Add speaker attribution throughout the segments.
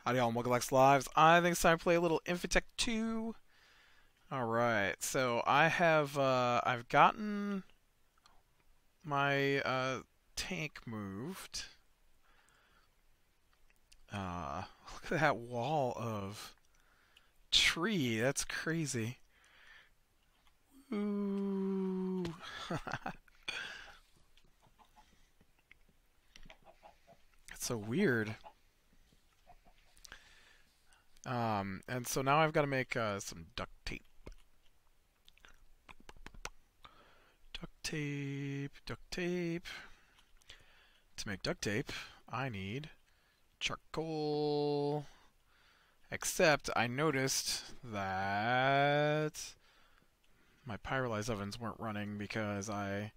Speaker 1: Howdy all, welcome back to Lives. I think it's time to play a little Infi-Tech 2. Alright, so I've gotten my tank moved. Look at that wall of tree, that's crazy. Ooh. It's so weird. And so now I've got to make some duct tape. Duct tape, duct tape. To make duct tape, I need charcoal. Except I noticed that my pyrolyzed ovens weren't running because I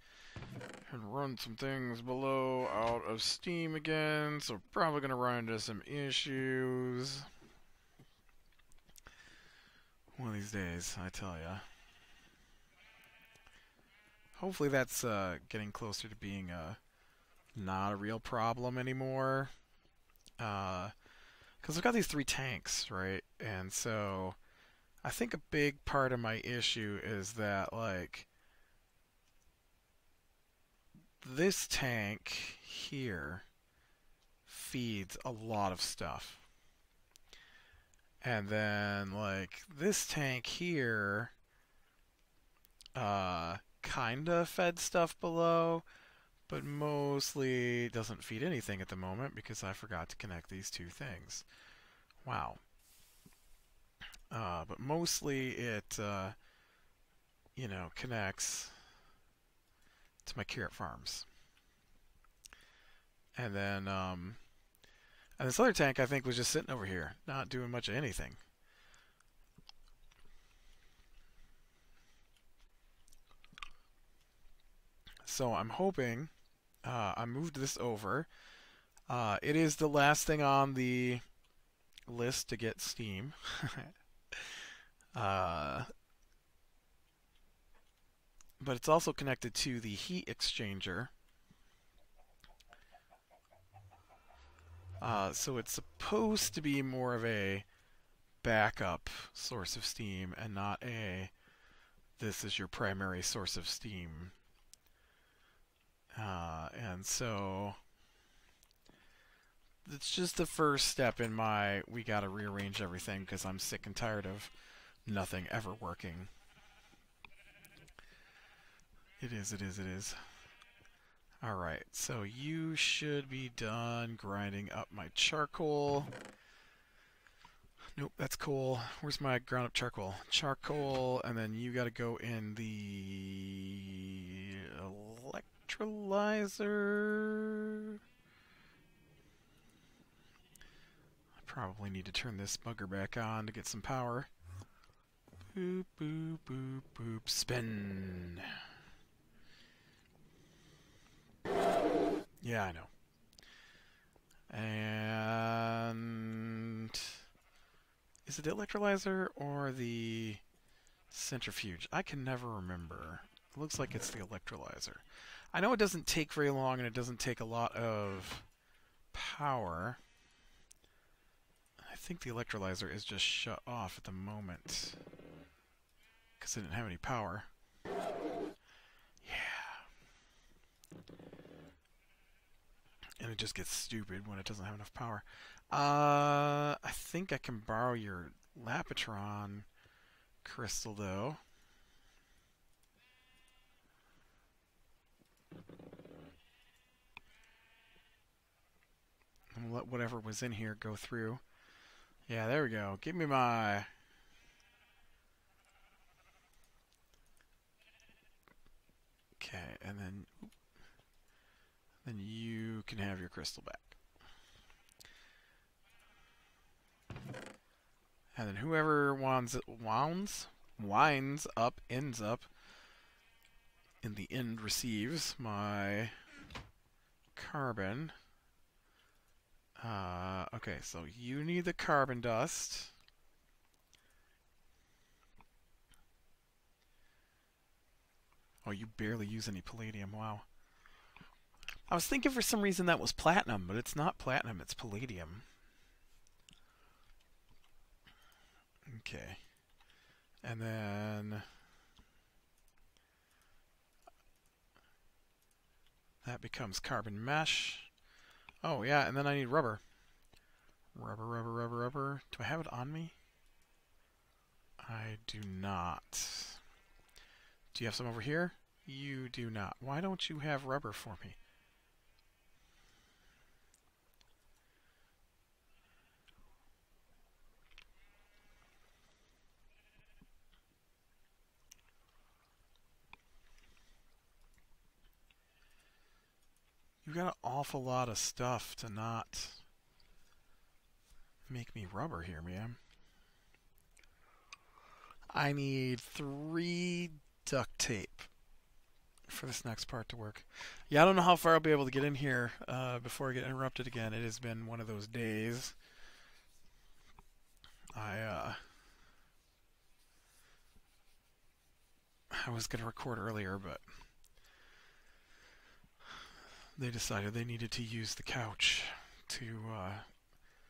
Speaker 1: had run some things below out of steam again, so probably going to run into some issues. One of these days, I tell ya. Hopefully that's getting closer to being not a real problem anymore. Because I've got these 3 tanks, right? And so I think a big part of my issue is that, like, this tank here feeds a lot of stuff. And then, like, this tank here kinda fed stuff below, but mostly doesn't feed anything at the moment because I forgot to connect these 2 things. Wow. But mostly it, you know, connects to my carrot farms. And then, and this other tank I think was just sitting over here, not doing much of anything. So I'm hoping I moved this over. It is the last thing on the list to get steam. But it's also connected to the heat exchanger. So it's supposed to be more of a backup source of steam and not a this is your primary source of steam. And so it's just the first step in my we gotta rearrange everything because I'm sick and tired of nothing ever working. It is. Alright, so you should be done grinding up my charcoal. Nope, that's coal. Where's my ground up charcoal? Charcoal, and then you gotta go in the electrolyzer. I probably need to turn this bugger back on to get some power. Boop, boop, boop, boop, spin. Yeah, I know. And is it the electrolyzer or the centrifuge? I can never remember. It looks like it's the electrolyzer. I know it doesn't take very long and it doesn't take a lot of power. I think the electrolyzer is just shut off at the moment because it didn't have any power. And it just gets stupid when it doesn't have enough power. I think I can borrow your Lapitron crystal, though. And let whatever was in here go through. Yeah, there we go. Give me my... Okay, and then you can have your crystal back. And then whoever winds up, ends up, in the end receives my carbon. Okay, so you need the carbon dust. Oh, you barely use any palladium. Wow. I was thinking for some reason that was platinum, but it's not platinum, it's palladium. Okay. And then that becomes carbon mesh. Oh, yeah, and then I need rubber. Rubber, rubber, rubber, rubber. Do I have it on me? I do not. Do you have some over here? You do not. Why don't you have rubber for me? You've got an awful lot of stuff to not make me rubber here, man. I need 3 duct tape for this next part to work. Yeah, I don't know how far I'll be able to get in here before I get interrupted again. It has been one of those days. I was going to record earlier, but they decided they needed to use the couch to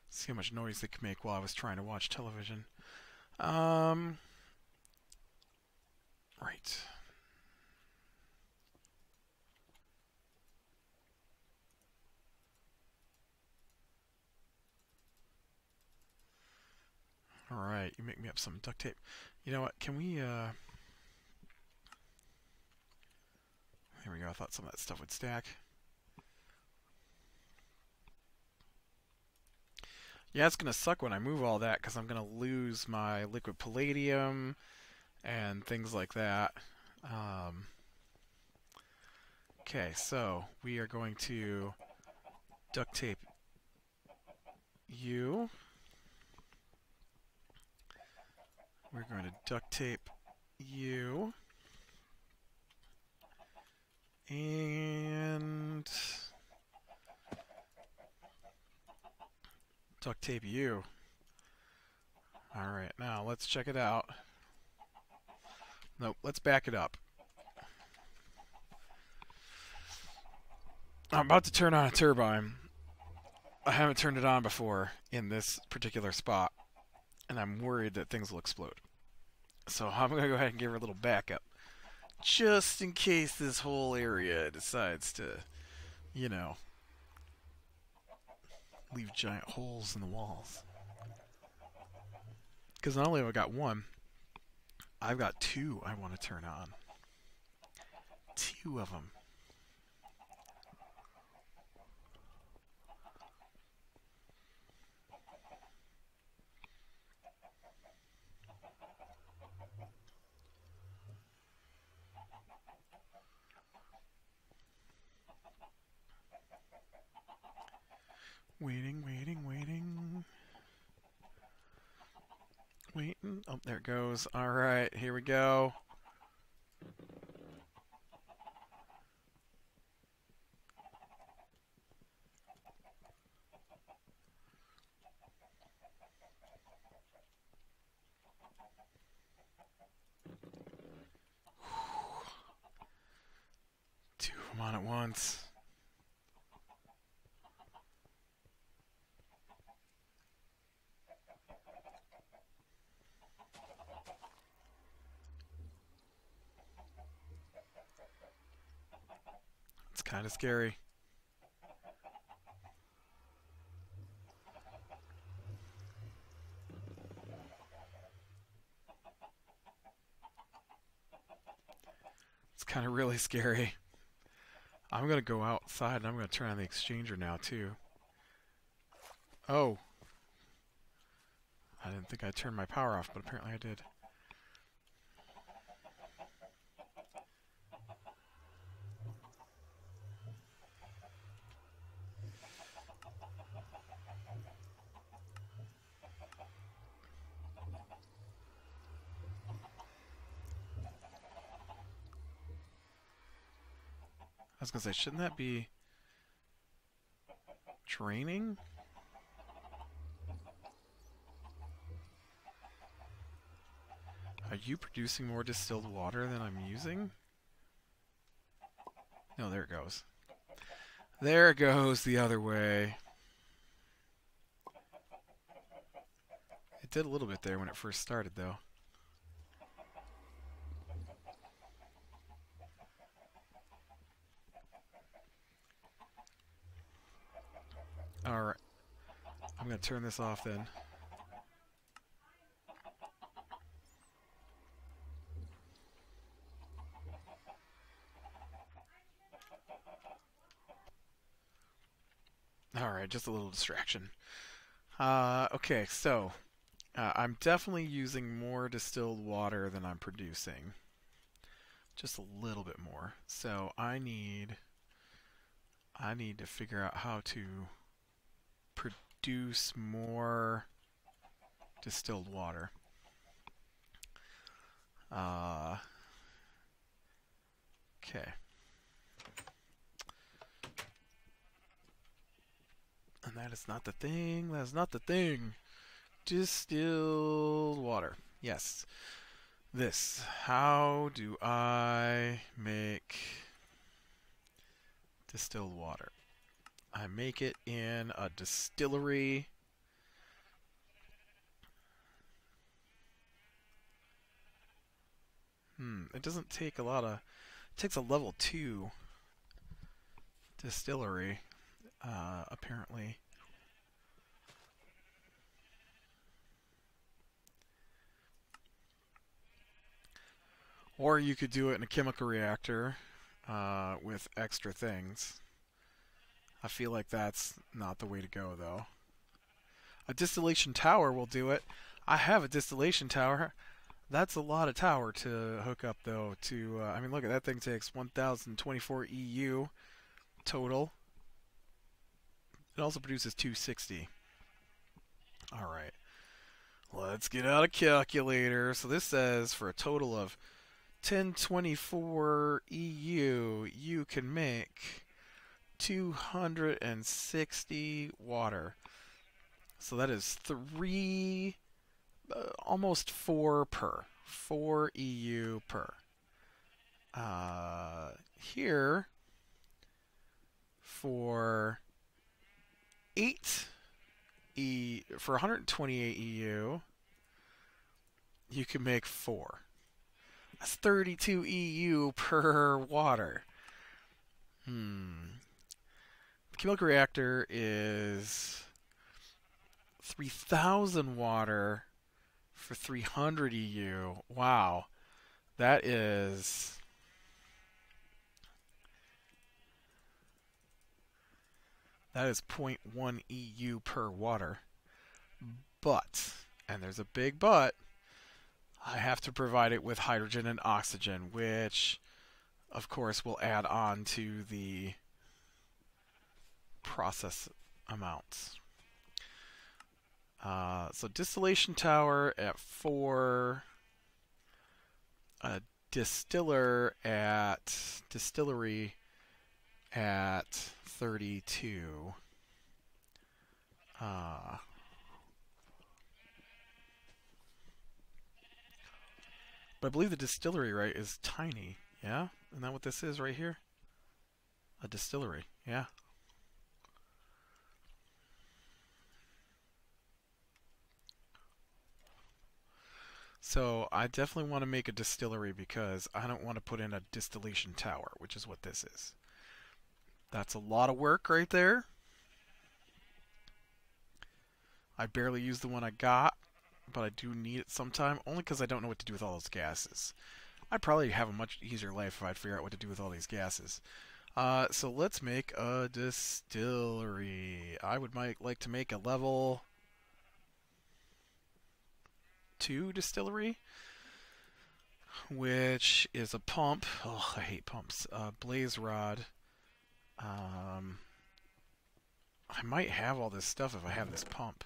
Speaker 1: see how much noise they could make while I was trying to watch television. Right. Alright, you make me up some duct tape. You know what, can we, there we go, I thought some of that stuff would stack. Yeah, it's going to suck when I move all that, because I'm going to lose my liquid palladium and things like that. Okay, so we are going to duct tape you. We're going to duct tape you. And duct tape you. Alright, now let's check it out. Nope, let's back it up. I'm about to turn on a turbine. I haven't turned it on before in this particular spot, and I'm worried that things will explode. So I'm going to go ahead and give her a little backup, just in case this whole area decides to, you know, leave giant holes in the walls. Because not only have I got one, I've got 2 I want to turn on. 2 of them. Waiting, waiting, waiting. Waiting. Oh, there it goes. Alright, here we go. Two of them on at once. It's kind of scary. It's kind of really scary. I'm going to go outside and I'm going to turn on the exchanger now too. Oh. I didn't think I turned my power off, but apparently I did. I was going to say, shouldn't that be draining? Are you producing more distilled water than I'm using? No, there it goes. There it goes the other way. It did a little bit there when it first started, though. Alright. I'm going to turn this off then. Alright, just a little distraction. Okay, so I'm definitely using more distilled water than I'm producing. Just a little bit more. So I need to figure out how to produce more distilled water. Okay. And that is not the thing. That is not the thing. Distilled water. Yes. This. How do I make distilled water? I make it in a distillery. It doesn't take a lot of... It takes a level 2 distillery, apparently. Or you could do it in a chemical reactor with extra things. I feel like that's not the way to go, though. A distillation tower will do it. I have a distillation tower. That's a lot of tower to hook up, though. To I mean, look at that thing takes 1,024 EU total. It also produces 260. All right. Let's get out a calculator. So this says for a total of 1024 EU, you can make 260 water. So that is almost 4 per. 4 EU per. Here, for 128 EU, you can make 4. That's 32 EU per water. The chemical reactor is 3,000 water for 300 EU. Wow. That is... That is 0.1 EU per water. But, and there's a big but, I have to provide it with hydrogen and oxygen, which, of course, will add on to the process amounts. So distillation tower at 4, a distillery at 32. But I believe the distillery, right, is tiny. Yeah? Isn't that what this is right here? A distillery. Yeah. So I definitely want to make a distillery because I don't want to put in a distillation tower, which is what this is. That's a lot of work right there. I barely use the one I got, but I do need it sometime, only because I don't know what to do with all those gases. I'd probably have a much easier life if I'd figure out what to do with all these gases. So let's make a distillery. I would like to make a level 2 distillery, which is a pump. Oh, I hate pumps. Blaze rod. I might have all this stuff if I have this pump.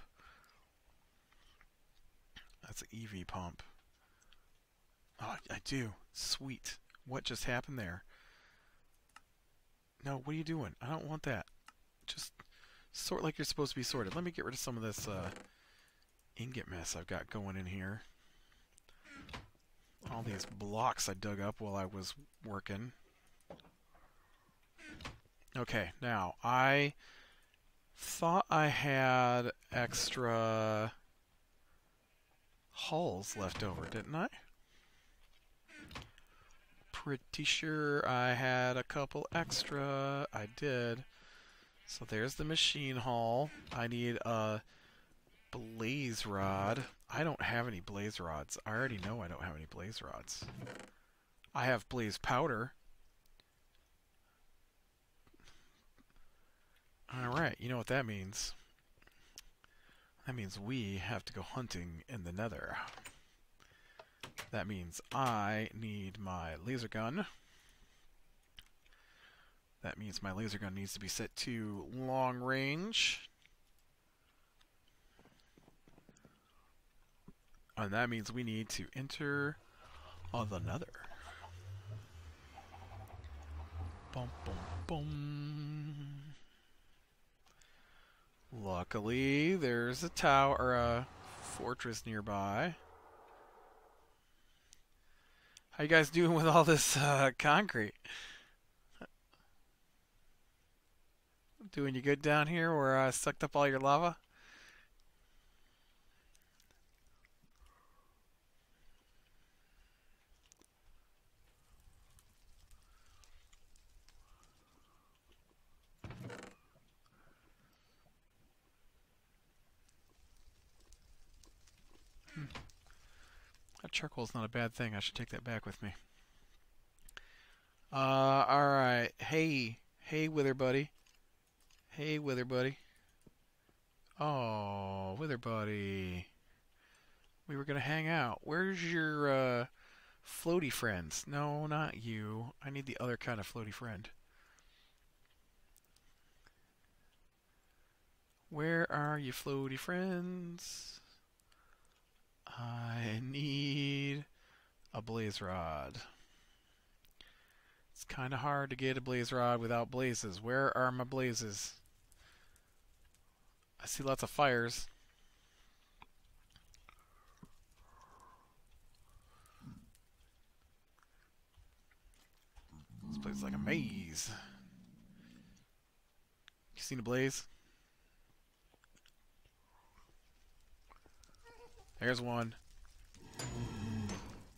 Speaker 1: That's an EV pump. Oh, I do. Sweet. What just happened there? No, what are you doing? I don't want that. Just sort like you're supposed to be sorted. Let me get rid of some of this ingot mess I've got going in here. All these blocks I dug up while I was working. Okay, now I thought I had extra hulls left over, didn't I? Pretty sure I had a couple extra. I did. So there's the machine hull. I need a blaze rod. I don't have any blaze rods. I already know I don't have any blaze rods. I have blaze powder. Alright, you know what that means. That means we have to go hunting in the nether. That means I need my laser gun. That means my laser gun needs to be set to long range. And that means we need to enter the nether. Bum, bum, bum. Luckily, there's a tower or a fortress nearby. How you guys doing with all this concrete? Doing you good down here where I sucked up all your lava? That charcoal's not a bad thing. I should take that back with me. Alright. Hey, Wither Buddy. Hey, Wither Buddy. Oh, Wither Buddy. We were gonna hang out. Where's your, floaty friends? No, not you. I need the other kind of floaty friend. Where are you, floaty friends? I need a blaze rod. It's kind of hard to get a blaze rod without blazes. Where are my blazes? I see lots of fires. This place is like a maze. You seen a blaze? There's one.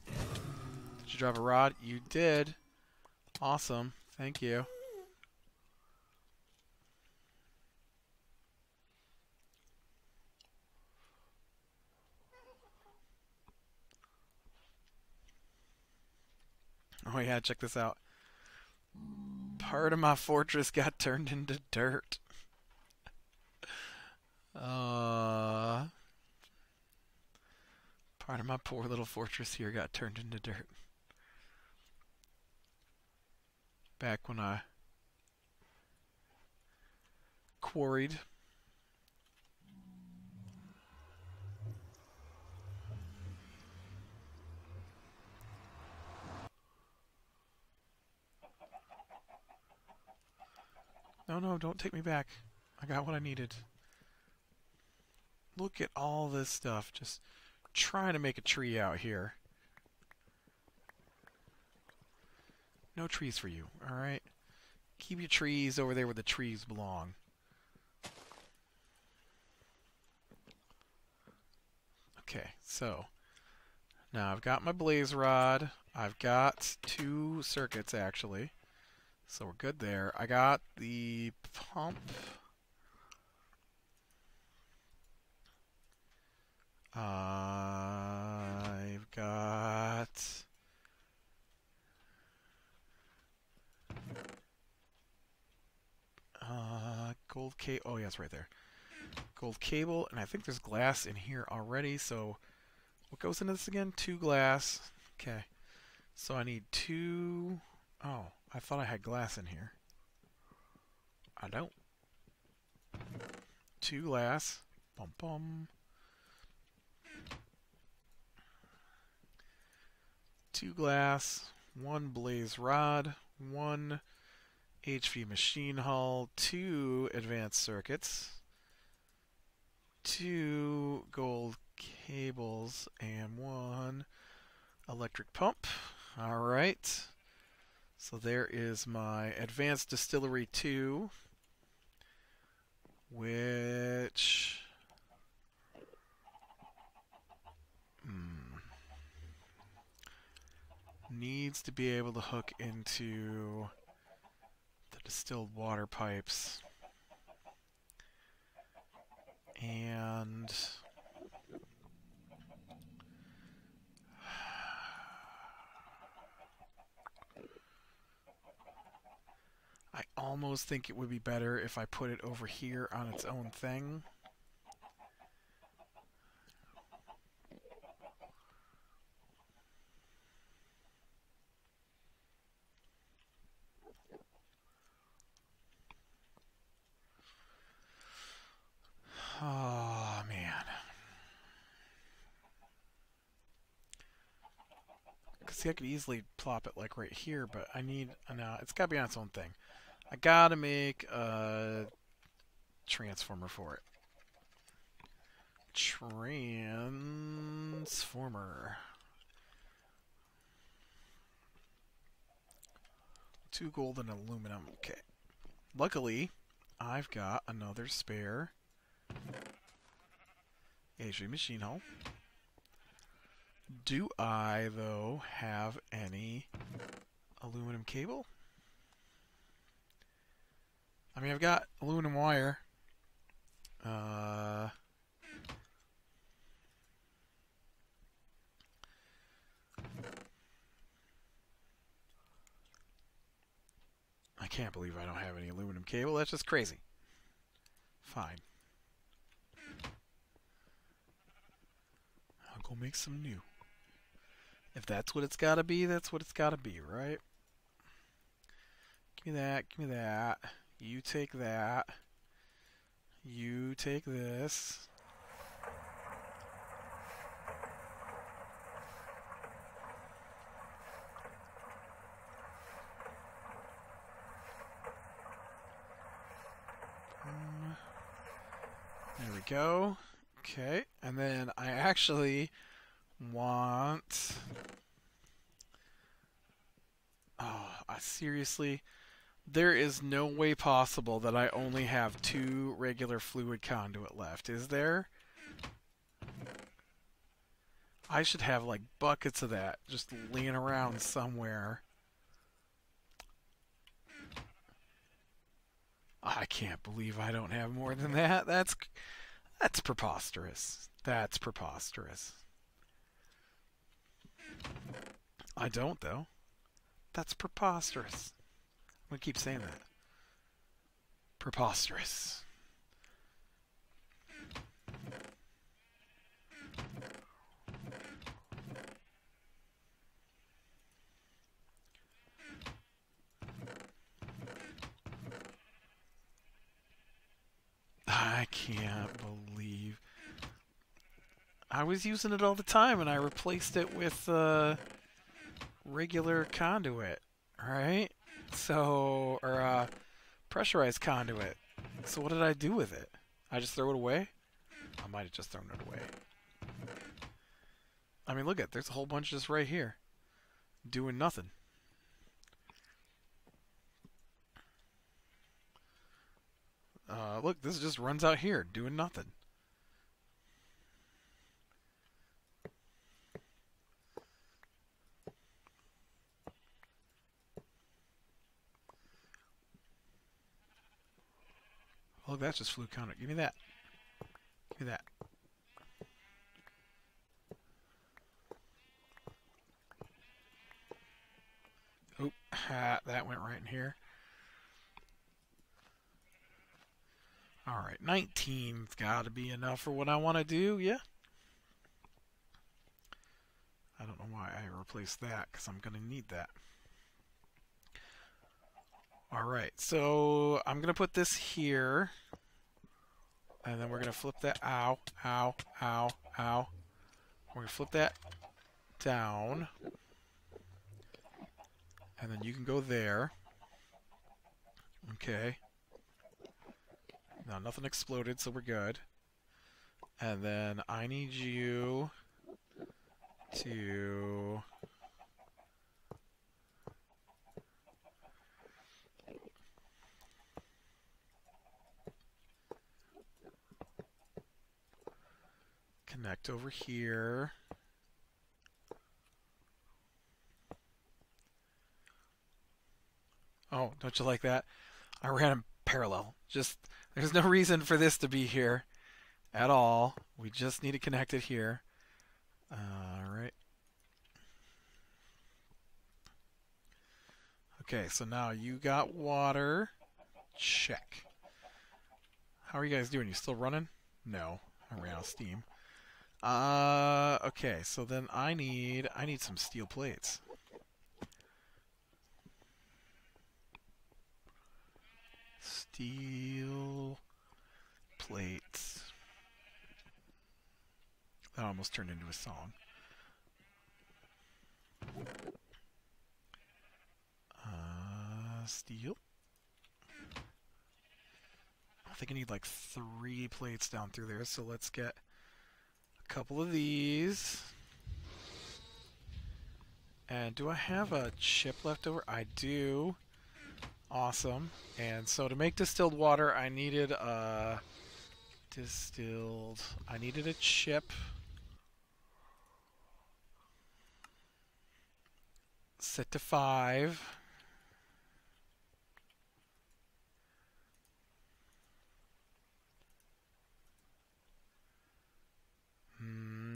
Speaker 1: Did you drop a rod? You did. Awesome. Thank you. Oh yeah, check this out. Part of my fortress got turned into dirt. Part of my poor little fortress here got turned into dirt. Back when I quarried. No, don't take me back. I got what I needed. Look at all this stuff. Just trying to make a tree out here. No trees for you, alright? Keep your trees over there where the trees belong. Okay, so now I've got my blaze rod. I've got 2 circuits actually. So we're good there. I got the pump. I've got gold cable. Oh, yeah, it's right there. Gold cable, and I think there's glass in here already. So what goes into this again? 2 glass. Okay. So I need 2. Oh, I thought I had glass in here. I don't. 2 glass. Bum bum. 2 glass, 1 blaze rod, 1 HV machine hull, 2 advanced circuits, 2 gold cables, and 1 electric pump. Alright. So there is my advanced distillery 2, which needs to be able to hook into the distilled water pipes. And I almost think it would be better if I put it over here on its own thing. Oh, man. See, I could easily plop it like right here, but I need... No, it's got to be on its own thing. I got to make a transformer for it. Transformer. 2 gold and aluminum. Okay. Luckily, I've got another spare HV machine hull. Do I, though, have any aluminum cable? I mean, I've got aluminum wire. I can't believe I don't have any aluminum cable. That's just crazy. Fine. I'll go make some new. If that's what it's got to be, that's what it's got to be, right? Give me that. Give me that. You take that. You take this. There we go. Okay, and then I actually want... Oh, seriously? There is no way possible that I only have 2 regular fluid conduit left, is there? I should have like buckets of that just laying around somewhere. I can't believe I don't have more than that. That's preposterous. That's preposterous. I don't, though. That's preposterous. I'm going to keep saying that. Preposterous. I can't believe... I was using it all the time, and I replaced it with regular conduit, right? So, or pressurized conduit. So what did I do with it? I just throw it away? I might have just thrown it away. I mean, look at, there's a whole bunch just right here. Doing nothing. Look, this just runs out here, doing nothing. Look, that's just fluid conduit. Give me that. Give me that. Oop, that went right in here. Alright, 19's got to be enough for what I want to do, yeah? I don't know why I replaced that, because I'm going to need that. Alright, so I'm going to put this here. And then we're going to flip that, ow, ow, ow, ow. We're going to flip that down. And then you can go there. Okay. Now, nothing exploded, so we're good. And then I need you to... connect over here. Don't you like that? I ran them parallel. Just there's no reason for this to be here at all. We just need to connect it here. All right. Okay, so now you got water. Check. How are you guys doing? You still running? No, I ran out of steam. Okay, so then I need some steel plates. Steel plates. That almost turned into a song. Steel. I think I need like 3 plates down through there, so let's get a couple of these. And do I have a chip left over? I do. Awesome. And so to make distilled water, I needed a chip. Set to 5.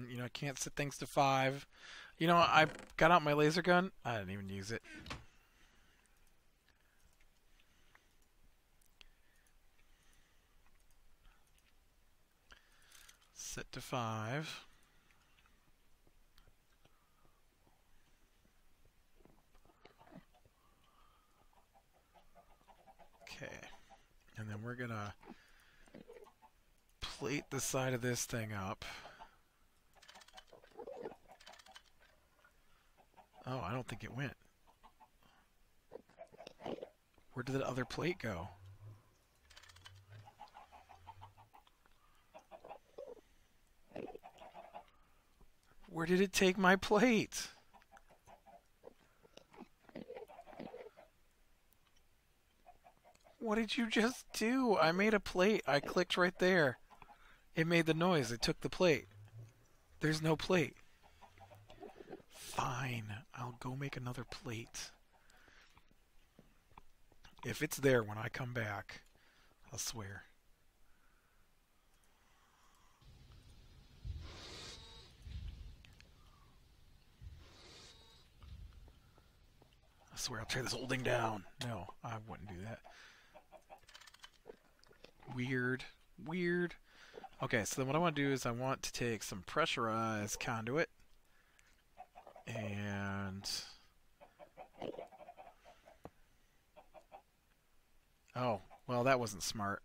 Speaker 1: You know, I can't set things to 5. You know, I got out my laser gun. I didn't even use it. Set to 5. Okay. And then we're going to plate the side of this thing up. Oh, I don't think it went. Where did the other plate go? Where did it take my plate? What did you just do? I made a plate. I clicked right there. It made the noise. It took the plate. There's no plate. Fine. I'll go make another plate. If it's there when I come back, I'll swear. I swear I'll tear this whole thing down. No, I wouldn't do that. Weird. Weird. Okay, so then what I want to do is I want to take some pressurized conduit and... Oh, well, that wasn't smart.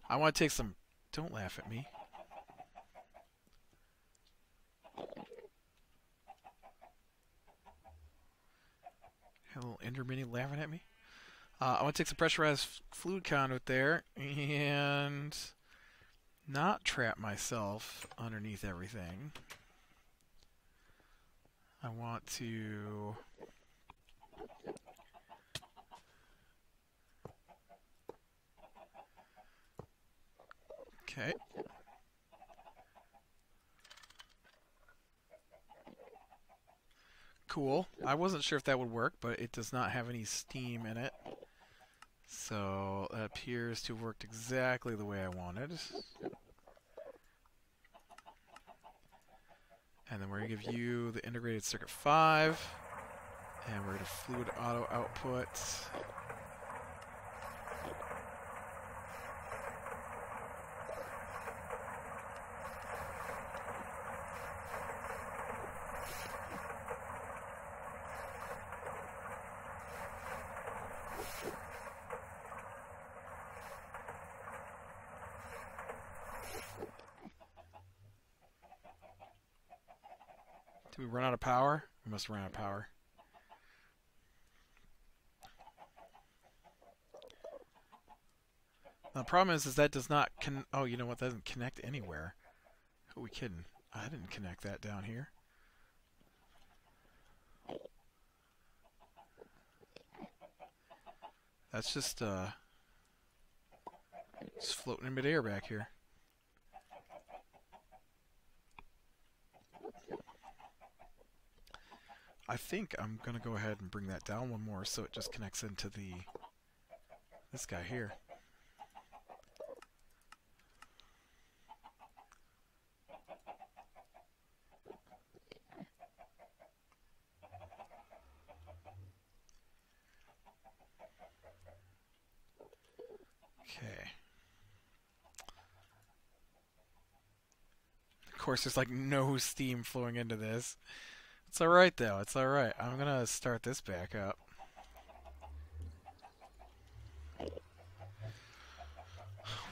Speaker 1: I want to take some... Don't laugh at me. A little Ender Mini laughing at me. I want to take some pressurized fluid conduit there and not trap myself underneath everything. I want to... Okay. Cool. I wasn't sure if that would work, but it does not have any steam in it. So that appears to have worked exactly the way I wanted. And then we're going to give you the integrated circuit 5. And we're going to fluid auto output. Did we run out of power? We must have run out of power. Now, the problem is that does not oh, you know what? That doesn't connect anywhere. Who are we kidding? I didn't connect that down here. That's just floating in midair back here. I think I'm going to go ahead and bring that down one more so it just connects into this guy here. Okay. Of course, there's like no steam flowing into this. It's alright though, it's alright. I'm gonna start this back up.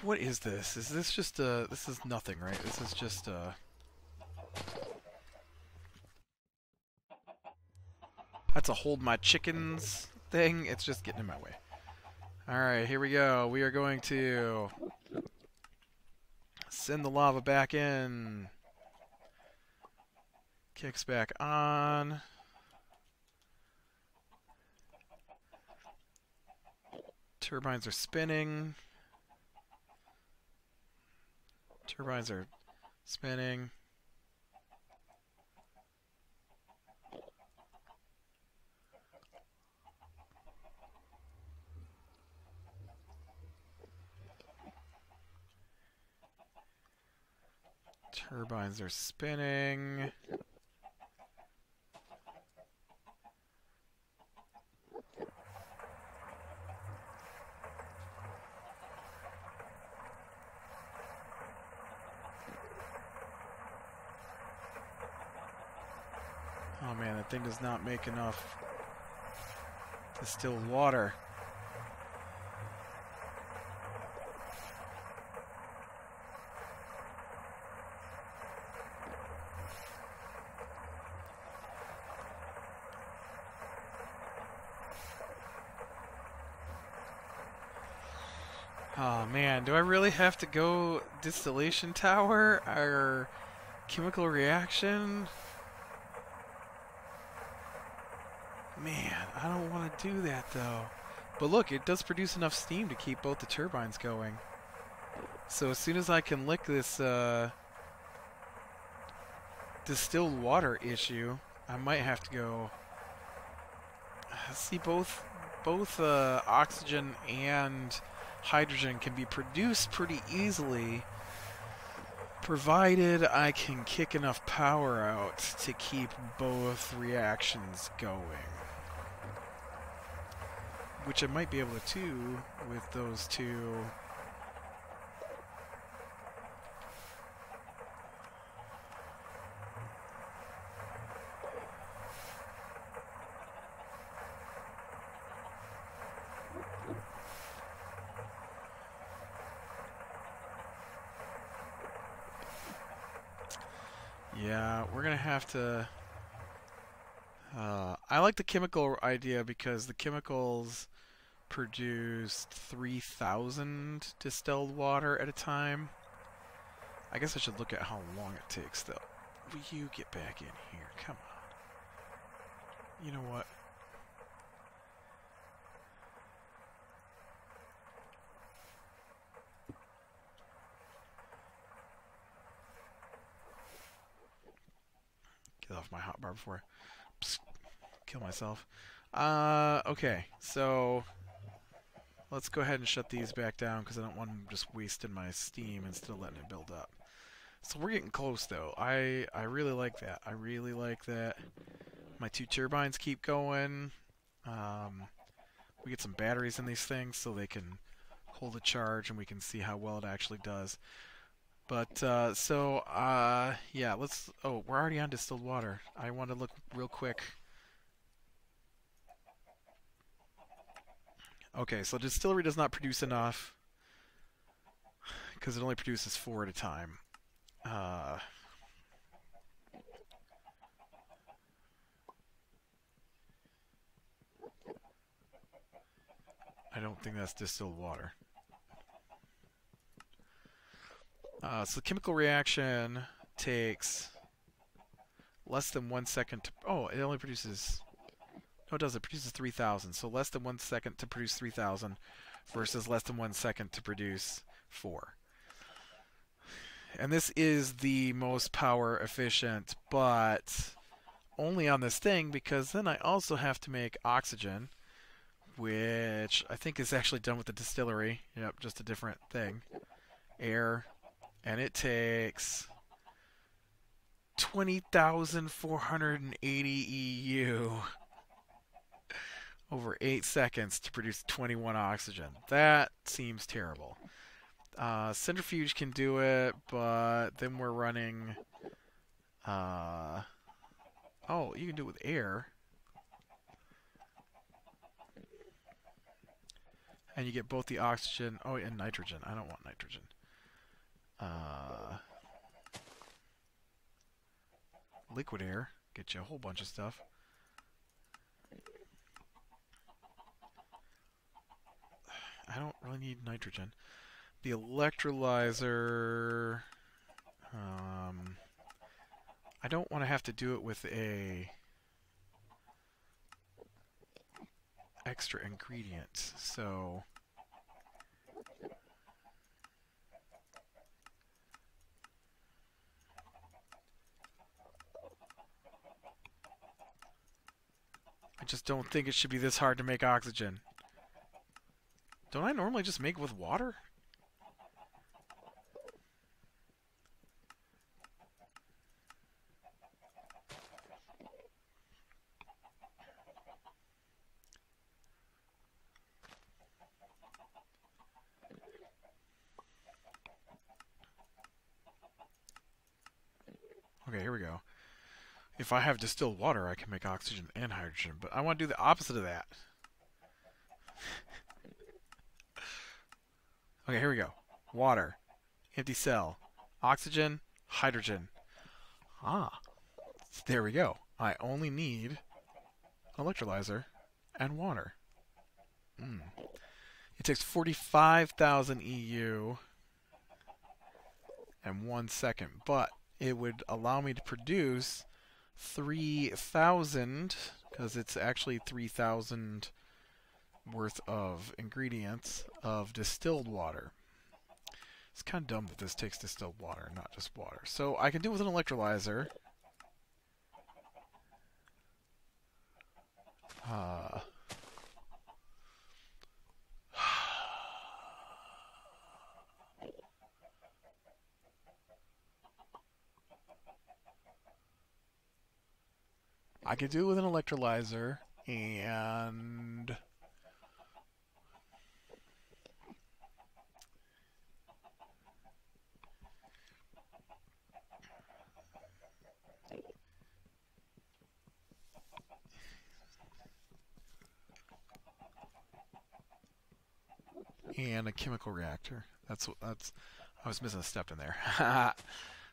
Speaker 1: What is this? Is this just this is nothing, right? This is just that's a hold my chickens thing. It's just getting in my way. Alright, here we go. We are going to send the lava back in. Kicks back on. Turbines are spinning. Turbines are spinning. Turbines are spinning. Oh man, that thing does not make enough distilled water. Oh man, do I really have to go distillation tower or chemical reaction? Man, I don't want to do that though. But look, it does produce enough steam to keep both the turbines going. So as soon as I can lick this distilled water issue, I might have to go. See, both oxygen and hydrogen can be produced pretty easily, provided I can kick enough power out to keep both reactions going. Which I might be able to do with those two. Yeah, we're gonna have to. I like the chemical idea because the chemicals produced 3,000 distilled water at a time. I guess I should look at how long it takes, though. Will you get back in here? Come on. You know what? Get off my hotbar before I kill myself. Okay, so let's go ahead and shut these back down because I don't want them just wasting my steam instead of letting it build up. So we're getting close though. I really like that. I really like that. My two turbines keep going. We get some batteries in these things so they can hold a charge and we can see how well it actually does. But yeah, let's. Oh, we're already on distilled water. I want to look real quick. Okay, so distillery does not produce enough because it only produces 4 at a time. I don't think that's distilled water. So the chemical reaction takes less than 1 second to... Oh, it only produces... No, it does. It produces 3,000. So less than 1 second to produce 3,000 versus less than 1 second to produce 4. And this is the most power efficient, but only on this thing because then I also have to make oxygen, which I think is actually done with the distillery. Yep, just a different thing. Air, and it takes 20,480 EU over 8 seconds to produce 21 oxygen. That seems terrible. Centrifuge can do it, but then we're running... oh, you can do it with air. And you get both the oxygen... Oh, and nitrogen. I don't want nitrogen. Liquid air. Get you a whole bunch of stuff. I don't really need nitrogen. The electrolyzer... I don't want to have to do it with a extra ingredient, so... I just don't think it should be this hard to make oxygen. Don't I normally just make with water? Okay, here we go. If I have distilled water, I can make oxygen and hydrogen, but I want to do the opposite of that. Okay, here we go. Water, empty cell, oxygen, hydrogen. Ah, there we go. I only need an electrolyzer and water. It takes 45,000 EU and 1 second, but it would allow me to produce 3,000, because it's actually 3,000 worth of ingredients of distilled water. It's kind of dumb that this takes distilled water, not just water. So I can do it with an electrolyzer. I could do it with an electrolyzer and a chemical reactor. That's I was missing a step in there.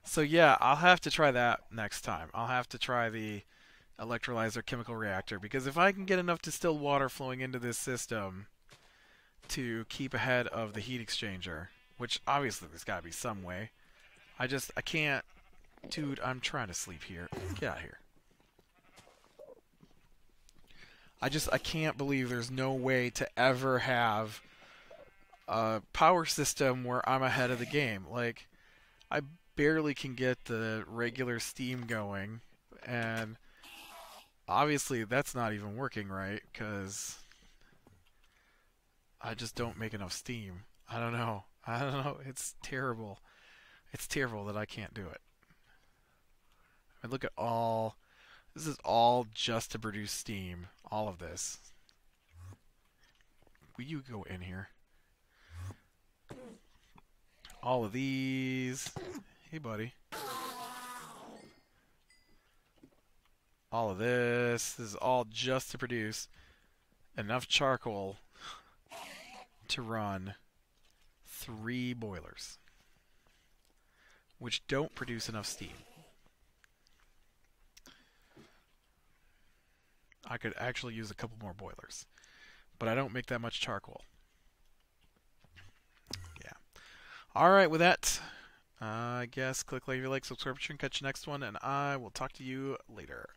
Speaker 1: So yeah, I'll have to try that next time. I'll have to try the electrolyzer chemical reactor, because if I can get enough distilled water flowing into this system to keep ahead of the heat exchanger, which obviously there's got to be some way. I can't. Dude, I'm trying to sleep here. Get out of here. I can't believe there's no way to ever have a power system where I'm ahead of the game. Like, I barely can get the regular steam going, and obviously that's not even working right, because I just don't make enough steam. I don't know. It's terrible. It's terrible that I can't do it. I mean, look at all... This is all just to produce steam. All of this. Will you go in here? All of these. Hey, buddy. All of this. This is all just to produce enough charcoal to run 3 boilers, which don't produce enough steam. I could actually use a couple more boilers, but I don't make that much charcoal. Yeah. Alright, with that, I guess click like if you like, subscribe, and catch the next one, and I will talk to you later.